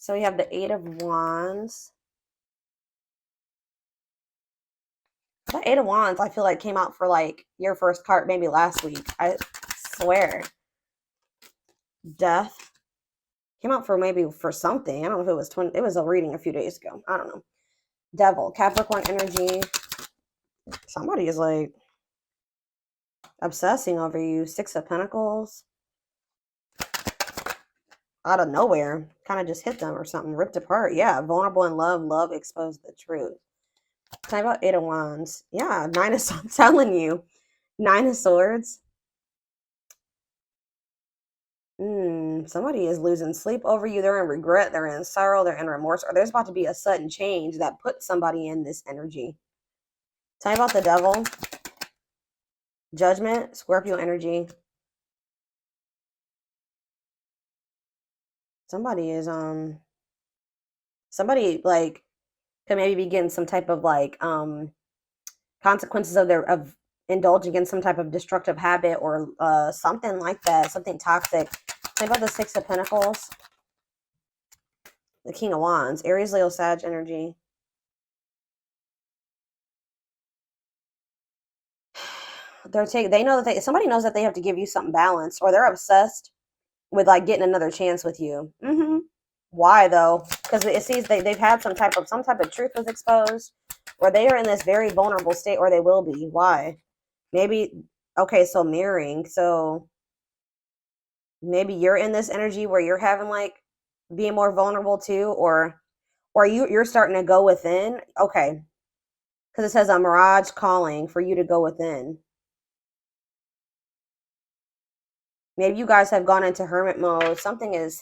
So we have the Eight of Wands. That Eight of Wands, I feel like came out for like your first card maybe last week. I swear. Death. Came out for maybe for something. I don't know if it was it was a reading a few days ago. I don't know. Devil. Capricorn energy. Somebody is like obsessing over you. Six of Pentacles. Out of nowhere. Kind of just hit them or something. Ripped apart. Yeah. Vulnerable in love. Love exposed the truth. Talk about Eight of Wands. Yeah. Nine of Swords. I'm telling you. Nine of Swords. Somebody is losing sleep over you. They're in regret. They're in sorrow. They're in remorse. Or there's about to be a sudden change that puts somebody in this energy. Tell me about the Devil. Judgment. Scorpio energy. Somebody is somebody like could maybe be getting some type of like consequences of indulging in some type of destructive habit or something like that, something toxic. Think about the Six of Pentacles, the King of Wands, Aries, Leo, Sag energy. They know that somebody knows that they have to give you something balanced, or they're obsessed with like getting another chance with you. Why though? Because it seems they've had some type of truth was exposed, or they are in this very vulnerable state, or they will be. Why? Maybe okay, so mirroring. So maybe you're in this energy where you're having like being more vulnerable too, or you're starting to go within. Okay, because it says a mirage calling for you to go within. Maybe you guys have gone into hermit mode. Something is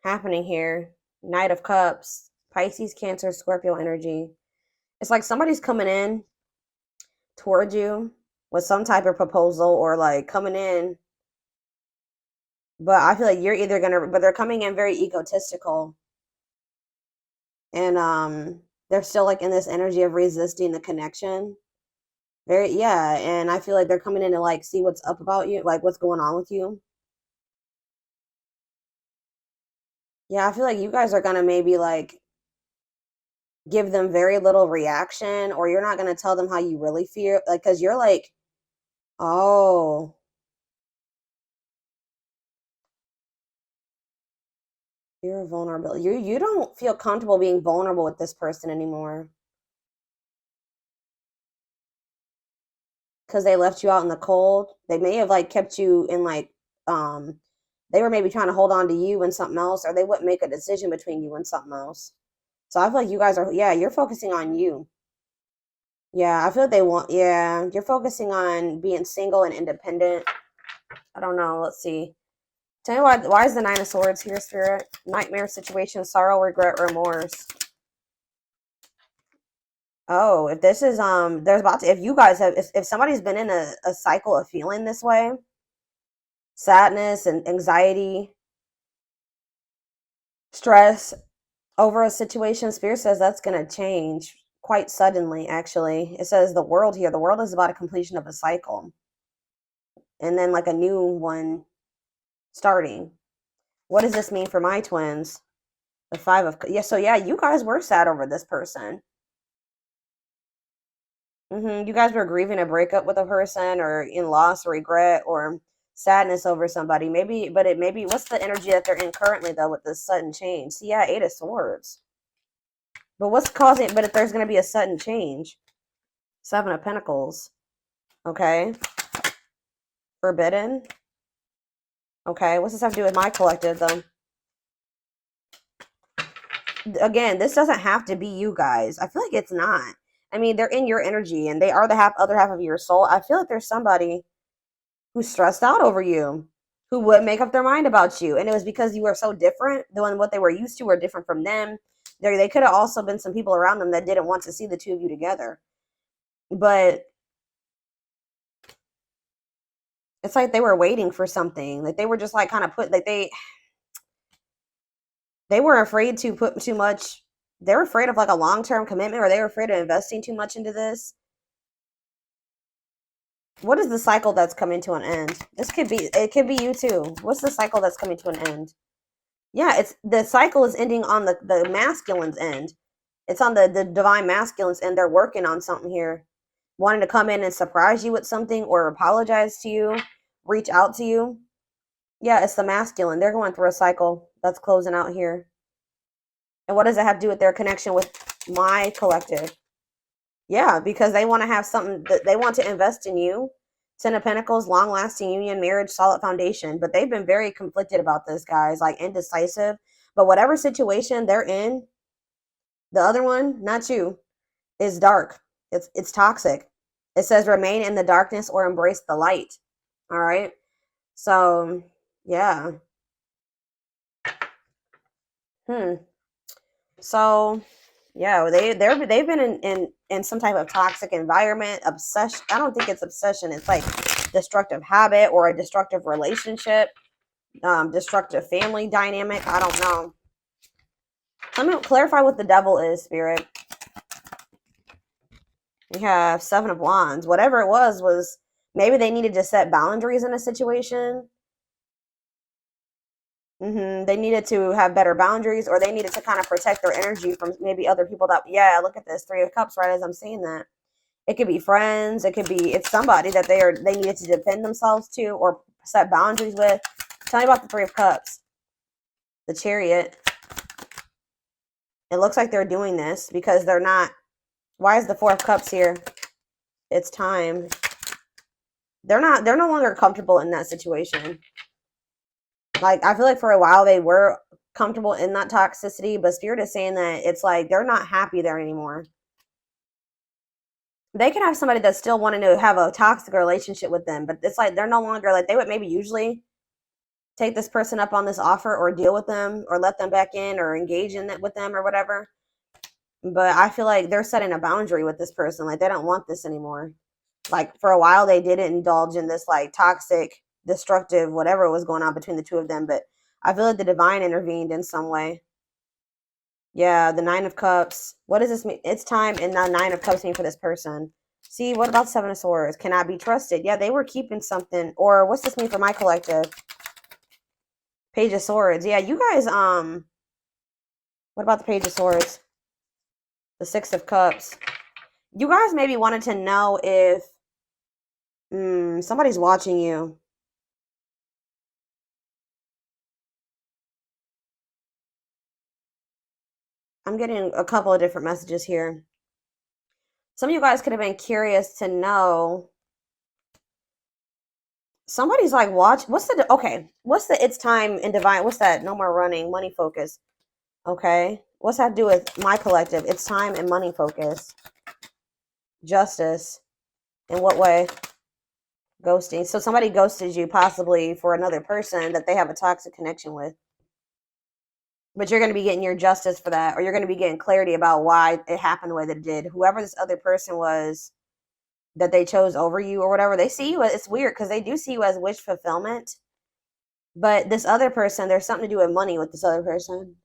happening here. Knight of Cups, Pisces, Cancer, Scorpio energy. It's like somebody's coming in towards you with some type of proposal or like coming in. But I feel like you're either but they're coming in very egotistical. And they're still like in this energy of resisting the connection. Yeah, and I feel like they're coming in to like see what's up about you, like what's going on with you. Yeah, I feel like you guys are gonna maybe like give them very little reaction, or you're not gonna tell them how you really feel, like because you're like, oh, you're vulnerable. You don't feel comfortable being vulnerable with this person anymore because they left you out in the cold. They may have like kept you in like they were maybe trying to hold on to you and something else, or they wouldn't make a decision between you and something else. So I feel like you guys are, yeah, you're focusing on you. Yeah, I feel like yeah, you're focusing on being single and independent. I don't know. Let's see. Tell me why is the Nine of Swords here, Spirit? Nightmare situation, sorrow, regret, remorse. Oh, if this is there's about to, if you guys have, if somebody's been in a cycle of feeling this way, sadness and anxiety, stress over a situation, Spirit says that's going to change quite suddenly. Actually, it says the world here, the world is about a completion of a cycle, and then like a new one starting. What does this mean for my twins? The Five of, yeah, so yeah, you guys were sad over this person. You guys were grieving a breakup with a person, or in loss or regret or sadness over somebody. Maybe, but it maybe what's the energy that they're in currently though with this sudden change? See, yeah, Eight of Swords. But what's causing? But if there's going to be a sudden change, Seven of Pentacles. Okay, forbidden. Okay, what's this have to do with my collective though? Again, this doesn't have to be you guys. I feel like it's not. I mean, they're in your energy and they are the other half of your soul. I feel like there's somebody who's stressed out over you, who would make up their mind about you. And it was because you were so different than what they were used to, or different from them. They could have also been some people around them that didn't want to see the two of you together. But it's like they were waiting for something. Like they were just like kind of put, like they were afraid to put too much. They were afraid of like a long-term commitment, or they were afraid of investing too much into this. What is the cycle that's coming to an end? It could be you too. What's the cycle that's coming to an end? Yeah, it's the cycle is ending on the masculine's end. It's on the divine masculine's end. They're working on something here, wanting to come in and surprise you with something or apologize to you, reach out to you. Yeah, it's the masculine. They're going through a cycle that's closing out here. And what does it have to do with their connection with my collective? Yeah, because they want to have something that they want to invest in you. Ten of Pentacles, long lasting union, marriage, solid foundation. But they've been very conflicted about this, guys, like indecisive. But whatever situation they're in, the other one, not you, is dark. It's toxic. It says remain in the darkness or embrace the light. All right. So yeah. So yeah, they've been in some type of toxic environment, obsession. I don't think it's obsession. It's like destructive habit or a destructive relationship, destructive family dynamic. I don't know. Let me clarify what the devil is, Spirit. We have Seven of Wands. Whatever it was maybe they needed to set boundaries in a situation. They needed to have better boundaries, or they needed to kind of protect their energy from maybe other people that, yeah, look at this, Three of Cups, right as I'm saying that. It could be friends, it could be, it's somebody that they needed to defend themselves to or set boundaries with. Tell me about the Three of Cups. The Chariot. It looks like they're doing this because they're not. Why is the Four of Cups here? It's time. They're no longer comfortable in that situation. Like, I feel like for a while they were comfortable in that toxicity, but Spirit is saying that it's like they're not happy there anymore. They can have somebody that's still wanting to have a toxic relationship with them, but it's like they're no longer, like, they would maybe usually take this person up on this offer or deal with them or let them back in or engage in it with them or whatever. But I feel like they're setting a boundary with this person. Like, they don't want this anymore. Like, for a while they didn't indulge in this like toxic, destructive, whatever was going on between the two of them, but I feel like the divine intervened in some way. Yeah, the Nine of Cups. What does this mean? It's time, and the Nine of Cups mean for this person. See, what about Seven of Swords? Cannot be trusted. Yeah, they were keeping something. Or what's this mean for my collective? Page of Swords. Yeah, you guys, what about the Page of Swords? The Six of Cups. You guys maybe wanted to know if somebody's watching you. I'm getting a couple of different messages here. Some of you guys could have been curious to know. Somebody's like, watch. What's the it's time in divine? What's that? No more running. Money focus. Okay. What's that to do with my collective? It's time and money focus. Justice. In what way? Ghosting. So somebody ghosted you possibly for another person that they have a toxic connection with. But you're going to be getting your justice for that, or you're going to be getting clarity about why it happened the way that it did. Whoever this other person was that they chose over you or whatever, they see you. It's weird because they do see you as wish fulfillment. But this other person, there's something to do with money with this other person.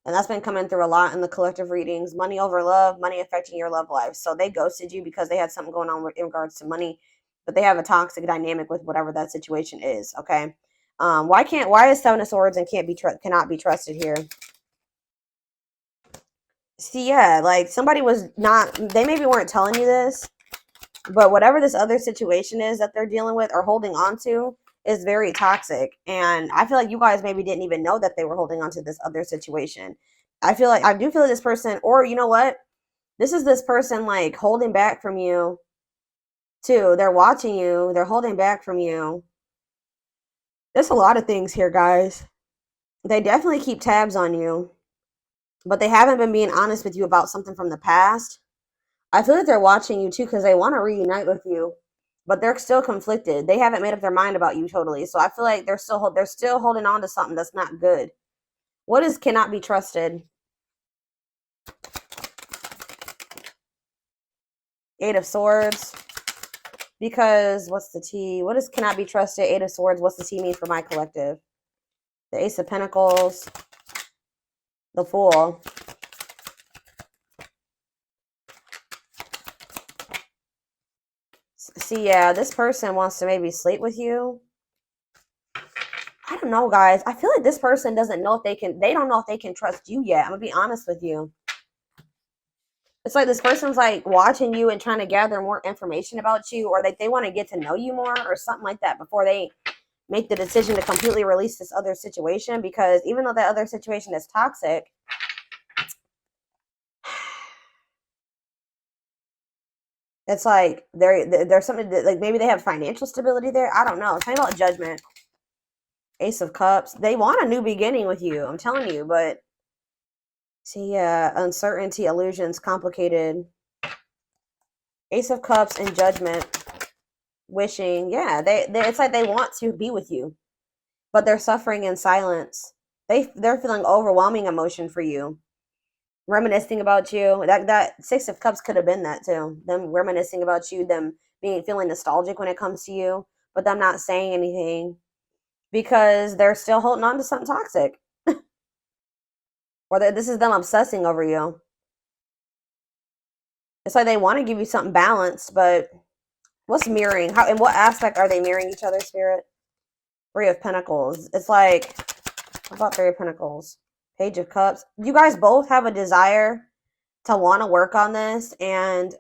And that's been coming through a lot in the collective readings. Money over love, money affecting your love life. So they ghosted you because they had something going on in regards to money, but they have a toxic dynamic with whatever that situation is. Okay. Why is Seven of Swords and cannot be trusted here? See, yeah, like somebody was not, they maybe weren't telling you this, but whatever this other situation is that they're dealing with or holding on to is very toxic. And I feel like you guys maybe didn't even know that they were holding on to this other situation. I do feel like this person, or you know what? This is this person like holding back from you too. They're watching you. They're holding back from you. There's a lot of things here, guys. They definitely keep tabs on you, but they haven't been being honest with you about something from the past. I feel like they're watching you too because they want to reunite with you, but they're still conflicted. They haven't made up their mind about you totally. So I feel like they're still holding on to something that's not good. What is cannot be trusted? Eight of Swords. Because what's the T? What is cannot be trusted? Eight of Swords. What's the T mean for my collective? The Ace of Pentacles. The Fool. See, yeah, this person wants to maybe sleep with you. I don't know, guys. I feel like this person doesn't know if they don't know if they can trust you yet. I'm gonna be honest with you. It's like this person's like watching you and trying to gather more information about you, or they want to get to know you more or something like that before they make the decision to completely release this other situation. Because even though that other situation is toxic, it's like there's something that, like, maybe they have financial stability there. I don't know. Tell me about Judgment. Ace of Cups. They want a new beginning with you. I'm telling you, but see, yeah, uncertainty, illusions, complicated. Ace of Cups and Judgment. Wishing, yeah, they it's like they want to be with you, but they're suffering in silence. They're feeling overwhelming emotion for you, reminiscing about you. That Six of Cups could have been that too. Them reminiscing about you, them feeling nostalgic when it comes to you, but them not saying anything because they're still holding on to something toxic, or this is them obsessing over you. It's like they want to give you something balanced, but what's mirroring? How, in what aspect are they mirroring each other, Spirit? Three of Pentacles. It's like, how about Three of Pentacles? Page of Cups. You guys both have a desire to want to work on this and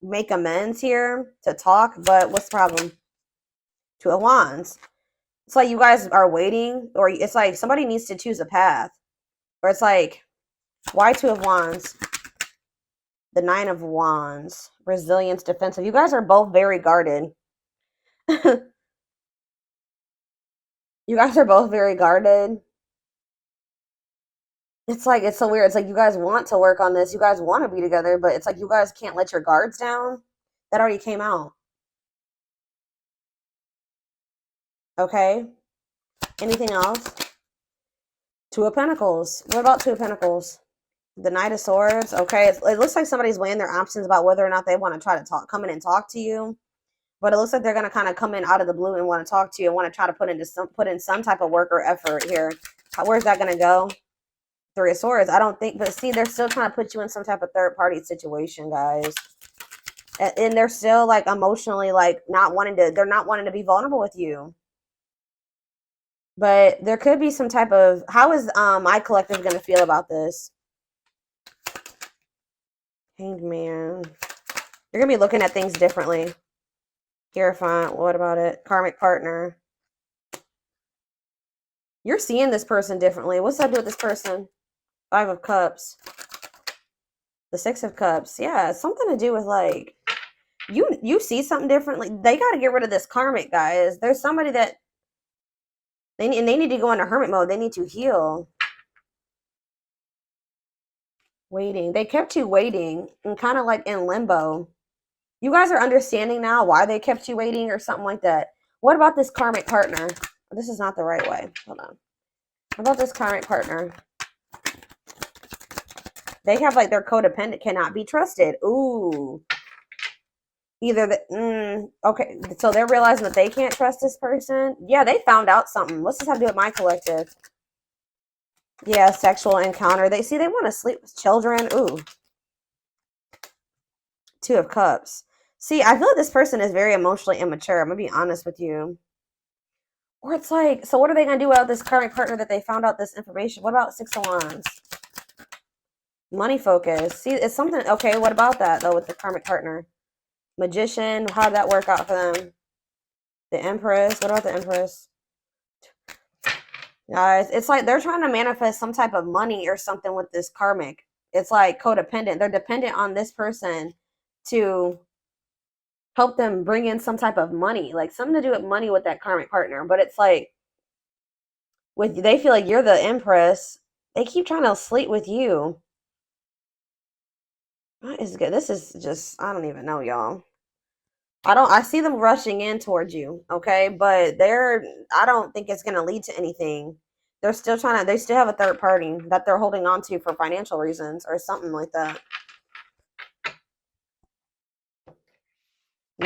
make amends here, to talk, but what's the problem? Two of Wands. It's like you guys are waiting, or it's like somebody needs to choose a path. Or it's like, why Two of Wands? The Nine of Wands. Resilience, defensive. You guys are both very guarded. You guys are both very guarded. It's like, it's so weird. It's like you guys want to work on this. You guys want to be together, but it's like you guys can't let your guards down. That already came out. Okay. Anything else? Two of Pentacles. What about Two of Pentacles? The Knight of Swords. Okay. It looks like somebody's weighing their options about whether or not they want to try to come in and talk to you. But it looks like they're going to kind of come in out of the blue and want to talk to you and want to try to put in some type of work or effort here. Where's that going to go? Three of Swords. I don't think, but see, they're still trying to put you in some type of third party situation, guys. And they're still like emotionally like they're not wanting to be vulnerable with you. But there could be some type of, how is my collective going to feel about this? Hanged Man. You're going to be looking at things differently. Hierophant. What about it? Karmic partner. You're seeing this person differently. What's that do with this person? Five of Cups. The Six of Cups. Yeah, it's something to do with like, you see something differently. They got to get rid of this karmic, guys. There's somebody that they need to go into hermit mode. They need to heal. Waiting. They kept you waiting and kind of like in limbo. You guys are understanding now why they kept you waiting or something like that. What about this karmic partner? This is not the right way. Hold on. What about this karmic partner? They have like their codependent, cannot be trusted. Ooh. Either the okay, so they're realizing that they can't trust this person. Yeah, they found out something. What's this have to do with my collective? Yeah, sexual encounter. They want to sleep with children. Ooh. Two of Cups. See, I feel like this person is very emotionally immature. I'm gonna be honest with you. Or it's like, so what are they gonna do about this current partner that they found out this information? What about Six of Wands? Money focus. See, it's something. Okay, what about that though with the karmic partner? Magician. How did that work out for them? The Empress. What about the Empress? Guys, it's like they're trying to manifest some type of money or something with this karmic. It's like codependent. They're dependent on this person to help them bring in some type of money, like something to do with money with that karmic partner. But it's like they feel like you're the Empress. They keep trying to sleep with you. What is good? This is just, I don't even know, y'all. I see them rushing in towards you, okay? But I don't think it's going to lead to anything. They still have a third party that they're holding on to for financial reasons or something like that.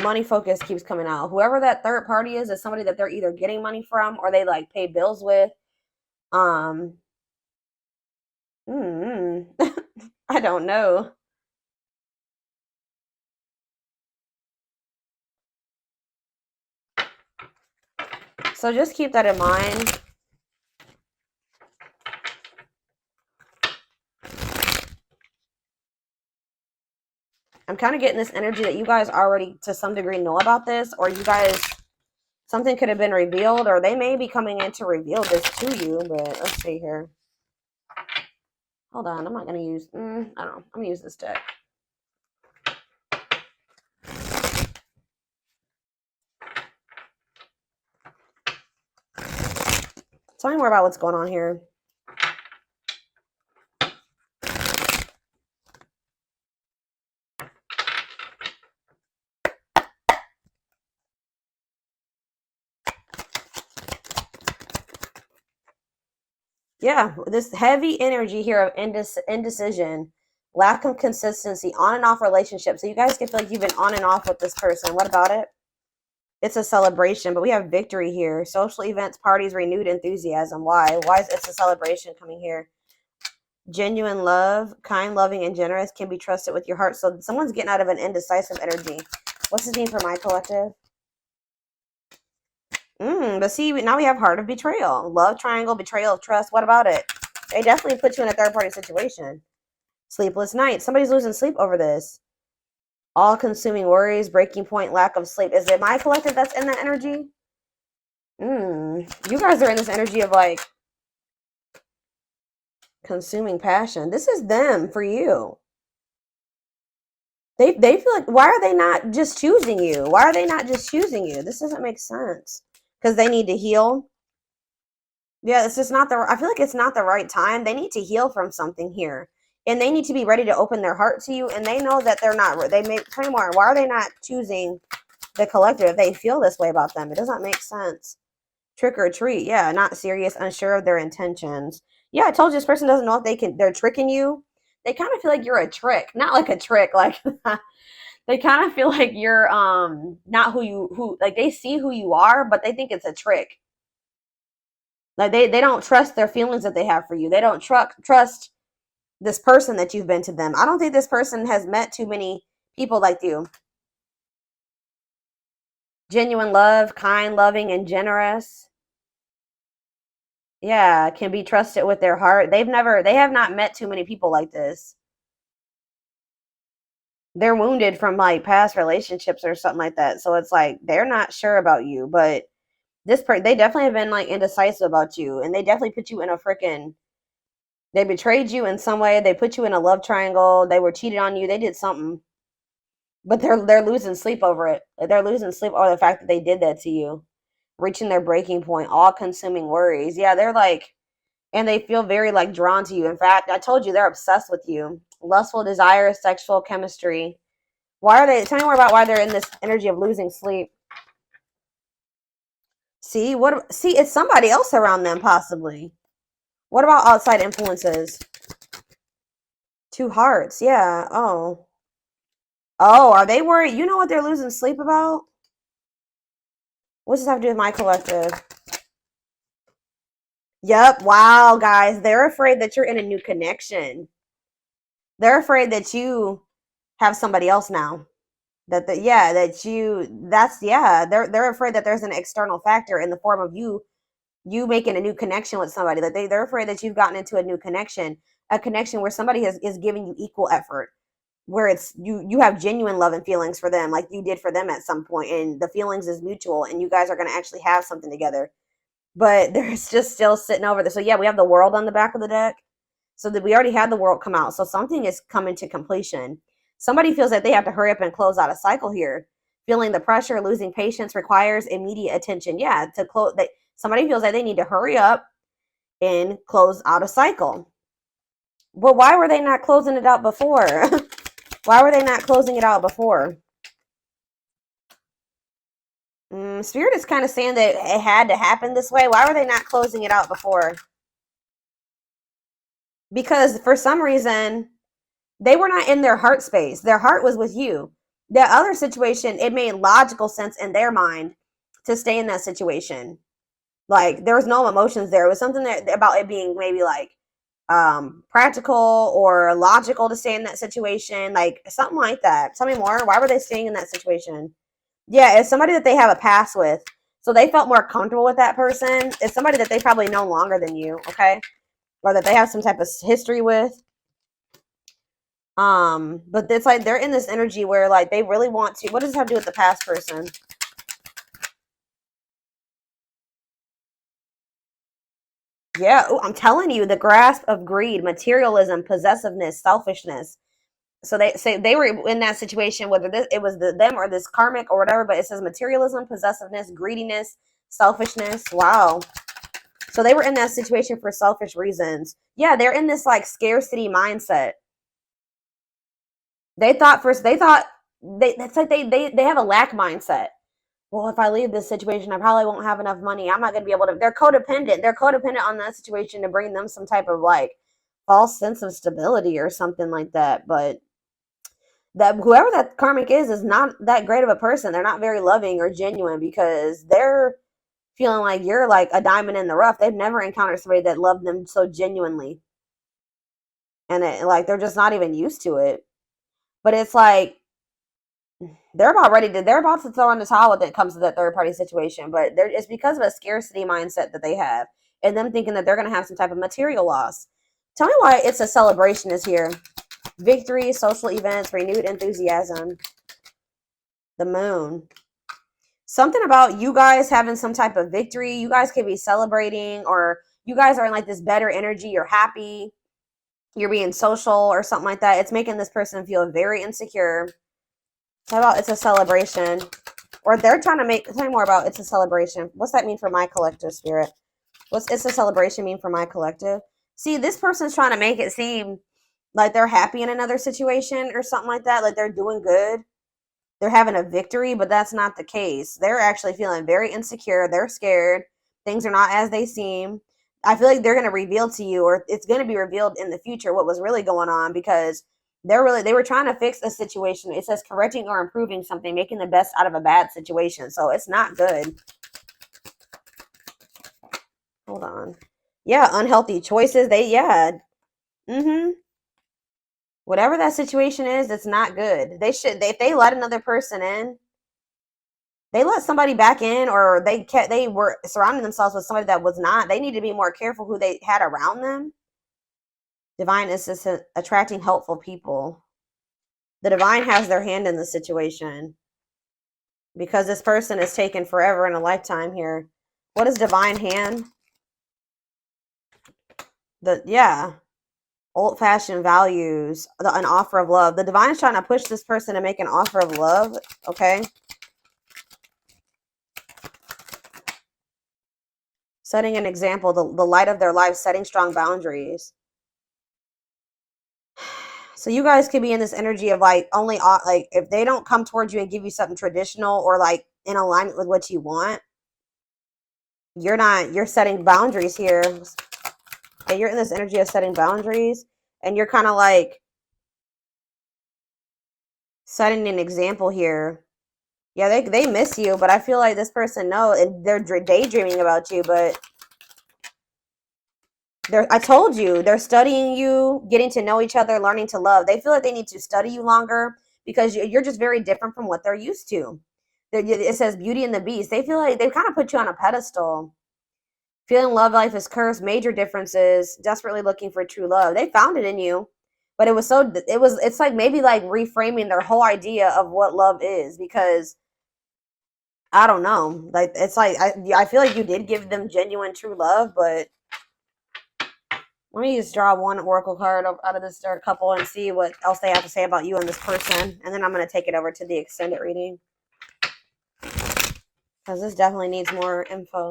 Money focus keeps coming out. Whoever that third party is somebody that they're either getting money from or they like pay bills with. I don't know. So just keep that in mind. I'm kind of getting this energy that you guys already to some degree know about this, or you guys, something could have been revealed, or they may be coming in to reveal this to you. But let's see here. Hold on, I'm not going to use, I don't know. I'm going to use this deck. Tell me more about what's going on here. Yeah, this heavy energy here of indecision, lack of consistency, on and off relationships. So you guys can feel like you've been on and off with this person. What about it? It's a celebration, but we have victory here. Social events, parties, renewed enthusiasm. Why? Why is it's a celebration coming here? Genuine love, kind, loving, and generous, can be trusted with your heart. So someone's getting out of an indecisive energy. What's this mean for my collective? But see, now we have heart of betrayal. Love triangle, betrayal of trust. What about it? They definitely put you in a third-party situation. Sleepless nights. Somebody's losing sleep over this. All-consuming worries, breaking point, lack of sleep. Is it my collective that's in that energy? You guys are in this energy of like consuming passion. This is them for you. They feel like, why are they not just choosing you? Why are they not just choosing you? This doesn't make sense. Because they need to heal. Yeah, it's just not I feel like it's not the right time. They need to heal from something here. And they need to be ready to open their heart to you. And they know that they're not, they may, tell me more. Why are they not choosing the collective if they feel this way about them? It doesn't make sense. Trick or treat. Yeah, not serious, unsure of their intentions. Yeah, I told you this person doesn't know if they're tricking you. They kind of feel like you're a trick. Not like a trick, like they kind of feel like you're not who like they see who you are, but they think it's a trick. Like they don't trust their feelings that they have for you. They don't trust this person that you've been to them. I don't think this person has met too many people like you. Genuine love, kind, loving, and generous. Yeah, can be trusted with their heart. They have not met too many people like this. They're wounded from like past relationships or something like that. So it's like they're not sure about you, but they definitely have been like indecisive about you, and they definitely put you in a freaking, they betrayed you in some way. They put you in a love triangle. They were cheated on you. They did something, but they're losing sleep over it. They're losing sleep over the fact that they did that to you, reaching their breaking point, all consuming worries. Yeah, they're like, and they feel very like drawn to you. In fact, I told you they're obsessed with you. Lustful desire, sexual chemistry. Why are they? Tell me more about why they're in this energy of losing sleep. See, it's somebody else around them, possibly. What about outside influences? Two hearts, yeah. Oh, are they worried? You know what they're losing sleep about? What's this have to do with my collective? Yep. Wow, guys, they're afraid that you're in a new connection. They're afraid that you have somebody else now. They're afraid that there's an external factor in the form of you making a new connection with somebody. That they're afraid that you've gotten into a new connection, a connection where somebody is giving you equal effort, where it's you have genuine love and feelings for them, like you did for them at some point, and the feelings is mutual, and you guys are going to actually have something together. But there's just still sitting over there. So yeah, we have the world on the back of the deck. So that we already had the world come out. So something is coming to completion. Somebody feels that they have to hurry up and close out a cycle here. Feeling the pressure, losing patience requires immediate attention. Yeah, to close. Somebody feels like they need to hurry up and close out a cycle. But why were they not closing it out before? Why were they not closing it out before? Spirit is kind of saying that it had to happen this way. Why were they not closing it out before? Because for some reason, they were not in their heart space. Their heart was with you. The other situation, it made logical sense in their mind to stay in that situation. Like, there was no emotions there. It was something about it being maybe like practical or logical to stay in that situation. Like, something like that. Tell me more. Why were they staying in that situation? Yeah, it's somebody that they have a past with. So they felt more comfortable with that person. It's somebody that they probably know longer than you, okay? Or that they have some type of history with. But it's like they're in this energy where like they really want to. What does this have to do with the past person? Yeah, ooh, I'm telling you, the grasp of greed, materialism, possessiveness, selfishness. So they say they were in that situation, whether it was them or this karmic or whatever, but it says materialism, possessiveness, greediness, selfishness. Wow. So they were in that situation for selfish reasons. Yeah, they're in this like scarcity mindset. They thought that's like they have a lack mindset. Well, if I leave this situation, I probably won't have enough money. I'm not going to be able to. They're codependent. They're codependent on that situation to bring them some type of like false sense of stability or something like that. But that whoever that karmic is not that great of a person. They're not very loving or genuine because they're feeling like you're like a diamond in the rough. They've never encountered somebody that loved them so genuinely, and like they're just not even used to it. But it's like they're about to throw in the towel when it comes to that third party situation, but it's because of a scarcity mindset that they have and them thinking that they're going to have some type of material loss. Tell me why it's a celebration is here. Victory, social events, renewed enthusiasm. The moon. Something about you guys having some type of victory. You guys could be celebrating, or you guys are in like this better energy. You're happy. You're being social or something like that. It's making this person feel very insecure. How about it's a celebration? Or they're trying to tell me more about it's a celebration. What's that mean for my collective spirit? What's it's a celebration mean for my collective? See, this person's trying to make it seem like they're happy in another situation or something like that. Like they're doing good. They're having a victory, but that's not the case. They're actually feeling very insecure. They're scared. Things are not as they seem. I feel like they're going to reveal to you, or it's going to be revealed in the future, what was really going on, because they were trying to fix a situation. It says correcting or improving something, making the best out of a bad situation. So it's not good. Hold on. Yeah, unhealthy choices. Whatever that situation is, it's not good. If they let another person in, they let somebody back in, or they were surrounding themselves with somebody that was not. They need to be more careful who they had around them. Divine assistant attracting helpful people. The divine has their hand in the situation because this person is taken forever in a lifetime here. What is divine hand? Old-fashioned values, an offer of love. The divine is trying to push this person to make an offer of love. Okay. Setting an example, the light of their life, setting strong boundaries. So you guys could be in this energy of like only like if they don't come towards you and give you something traditional or like in alignment with what you want, you're setting boundaries here. And you're in this energy of setting boundaries, and you're kind of like setting an example here. Yeah, they miss you, but I feel like this person and they're daydreaming about you, but I told you, they're studying you, getting to know each other, learning to love. They feel like they need to study you longer because you're just very different from what they're used to. It says Beauty and the Beast. They feel like they've kind of put you on a pedestal. Feeling love life is cursed, major differences, desperately looking for true love. They found it in you, but it's like maybe like reframing their whole idea of what love is, because I don't know. Like it's like I feel like you did give them genuine true love, but let me just draw one oracle card out of this third couple and see what else they have to say about you and this person, and then I'm going to take it over to the extended reading because this definitely needs more info.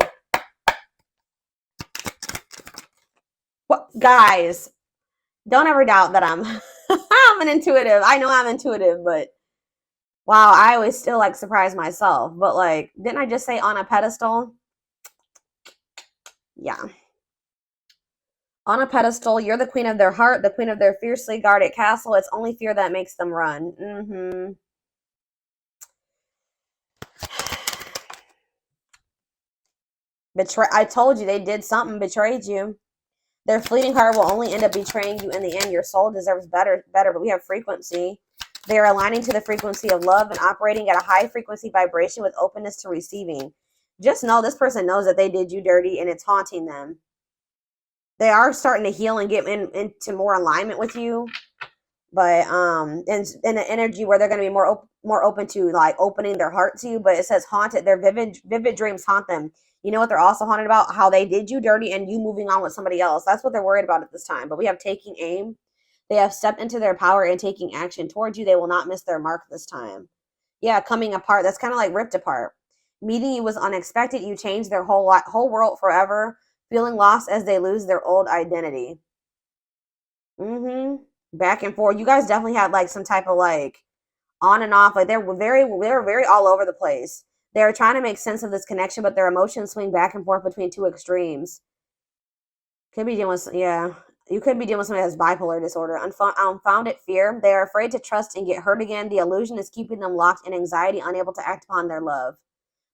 What, guys? Don't ever doubt that I'm I'm an intuitive. I know I'm intuitive, but wow, I always still like surprise myself. But like, didn't I just say on a pedestal? Yeah. On a pedestal, you're the queen of their heart, the queen of their fiercely guarded castle. It's only fear that makes them run. I told you they did something, betrayed you. Their fleeting heart will only end up betraying you in the end. Your soul deserves better, but we have frequency. They are aligning to the frequency of love and operating at a high frequency vibration with openness to receiving. Just know this person knows that they did you dirty and it's haunting them. They are starting to heal and get into more alignment with you. But in the energy where they're going to be more open to like opening their heart to you. But it says haunted. Their vivid dreams haunt them. You know what they're also haunted about? How they did you dirty and you moving on with somebody else. That's what they're worried about at this time. But we have taking aim. They have stepped into their power and taking action towards you. They will not miss their mark this time. Yeah, coming apart. That's kind of like ripped apart. Meeting you was unexpected. You changed their whole world forever. Feeling lost as they lose their old identity. Mm-hmm. Back and forth. You guys definitely had like some type of like on and off. Like they were very all over the place. They were trying to make sense of this connection, but their emotions swing back and forth between two extremes. Could be dealing with, yeah. You could be dealing with somebody that has bipolar disorder. Unfounded fear. They are afraid to trust and get hurt again. The illusion is keeping them locked in anxiety, unable to act upon their love.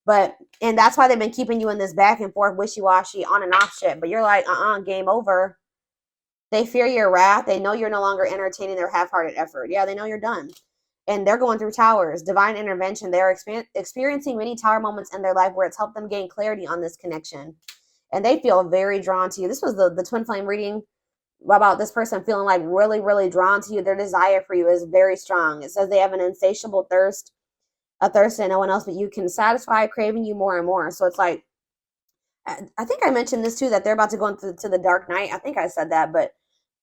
And that's why they've been keeping you in this back and forth, wishy-washy, on and off shit. But you're like, game over. They fear your wrath. They know you're no longer entertaining their half-hearted effort. Yeah, they know you're done. And they're going through towers. Divine intervention. They are experiencing many tower moments in their life where it's helped them gain clarity on this connection. And they feel very drawn to you. This was the twin flame reading about this person feeling like really, really drawn to you. Their desire for you is very strong. It says they have an insatiable thirst, a thirst that no one else but you can satisfy, craving you more and more. So it's like, I think I mentioned this too, that they're about to go into the dark night. I think I said that, but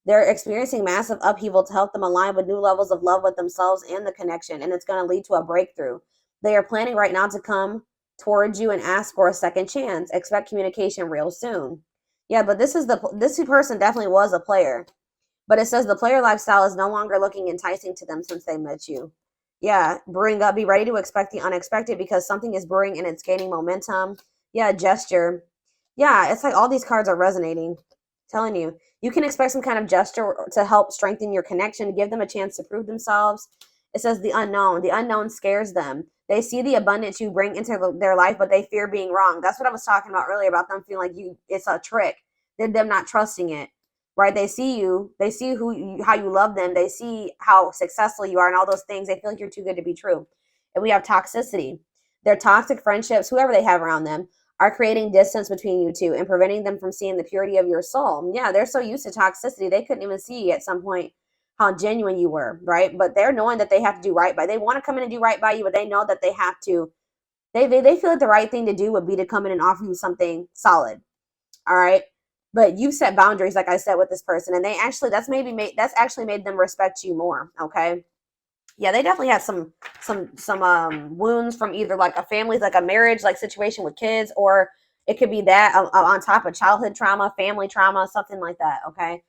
they're experiencing massive upheaval to help them align with new levels of love with themselves and the connection, and it's going to lead to a breakthrough. They are planning right now to come towards you and ask for a second chance. Expect communication real soon. Yeah, but this person definitely was a player. But it says the player lifestyle is no longer looking enticing to them since they met you. Yeah, be ready to expect the unexpected because something is brewing and it's gaining momentum. Yeah, gesture. Yeah, it's like all these cards are resonating. Telling you, you can expect some kind of gesture to help strengthen your connection, give them a chance to prove themselves. It says the unknown. The unknown scares them. They see the abundance you bring into their life, but they fear being wrong. That's what I was talking about earlier about them feeling like it's a trick. They're them not trusting it, right? They see you. They see how you love them. They see how successful you are and all those things. They feel like you're too good to be true. And we have toxicity. Their toxic friendships, whoever they have around them, are creating distance between you two and preventing them from seeing the purity of your soul. Yeah, they're so used to toxicity, they couldn't even see at some point how genuine you were, right? But they're knowing that they have to do right by. They want to come in and do right by you, but they know that they have to. They feel like the right thing to do would be to come in and offer you something solid. All right. But you set boundaries, like I said, with this person, and that's actually made them respect you more. Okay. Yeah, they definitely had some wounds from either like a family, like a marriage, like situation with kids, or it could be that on top of childhood trauma, family trauma, something like that. Okay,